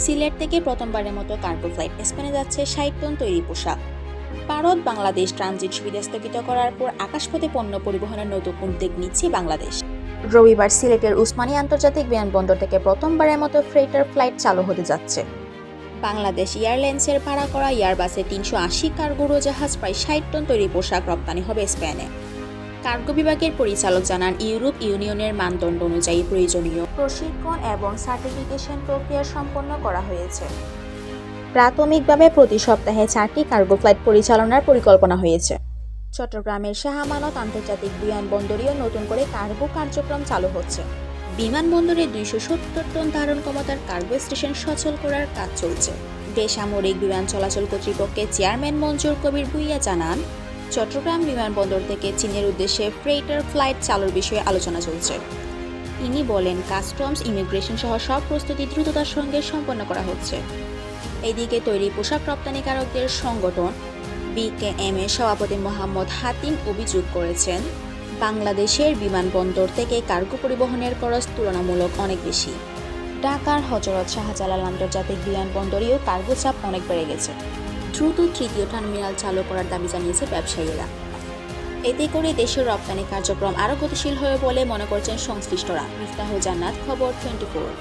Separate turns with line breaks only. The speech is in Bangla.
সিলেট থেকে প্রথমবারের মতো কার্গো ফ্লাইট স্পেনে যাচ্ছে ৬০ টন তৈরি পোশাক। ভারত বাংলাদেশ ট্রানজিট সুবিধা স্থগিত করার পর আকাশপথে পণ্য পরিবহনের নতুন উদ্যোগ নিচ্ছে বাংলাদেশ। রবিবার সিলেটের উসমানী আন্তর্জাতিক বিমানবন্দর থেকে প্রথমবারের মতো ফ্রেইটার ফ্লাইট চালু হতে যাচ্ছে। বাংলাদেশ এয়ারলাইন্সের ভাড়া করা এয়ারবাসে ৩৮০ কার্গো উড়োজাহাজ প্রায় ৬০ টন তৈরি পোশাক রপ্তানি হবে স্পেনে। কার্গো বিভাগের পরিচালক জানান, ইউরোপ ইউনিয়নের মানদণ্ড অনুযায়ী প্রয়োজনীয় প্রশিক্ষণ এবং সার্টিফিকেশন প্রক্রিয়া সম্পন্ন করা হয়েছে। প্রাথমিকভাবে প্রতি সপ্তাহে ৪টি কার্গো ফ্লাইট পরিচালনার পরিকল্পনা হয়েছে। চট্টগ্রামের শাহ আমানত আন্তর্জাতিক বিমানবন্দরেও নতুন করে কার্গো কার্যক্রম চালু হচ্ছে। বিমানবন্দরে ২৭০ টন ধারণ ক্ষমতার কার্গো স্টেশন সচল করার কাজ চলছে। বেসামরিক বিমান চলাচল কর্তৃপক্ষের চেয়ারম্যান মঞ্জুর কবির ভূঁইয়া জানান, চট্টগ্রাম বিমানবন্দর থেকে চীনের উদ্দেশ্যে ফ্রেইটার ফ্লাইট চালুর বিষয়ে আলোচনা চলছে। তিনি বলেন, কাস্টমস, ইমিগ্রেশন সহ সব প্রস্তুতি দ্রুততার সঙ্গে সম্পন্ন করা হচ্ছে। এদিকে তৈরি পোশাক রপ্তানিকারকদের সংগঠন বিকেএম এর সভাপতি মোহাম্মদ হাতিম অভিযোগ করেছেন, বাংলাদেশের বিমানবন্দর থেকে কার্গো পরিবহনের খরচ তুলনামূলক অনেক বেশি। ঢাকার হযরত শাহজালাল আন্তর্জাতিক বিমানবন্দরেও কার্গো চাপ অনেক বেড়ে গেছে। দ্রুত তৃতীয় টার্মিনাল চালু করার দাবি জানিয়েছে ব্যবসায়ীরা। এতে করে দেশের রপ্তানি কার্যক্রম আরও গতিশীল হবে বলে মনে করছেন সংশ্লিষ্টরা। মিফতাহুল জান্নাত, খবর 24।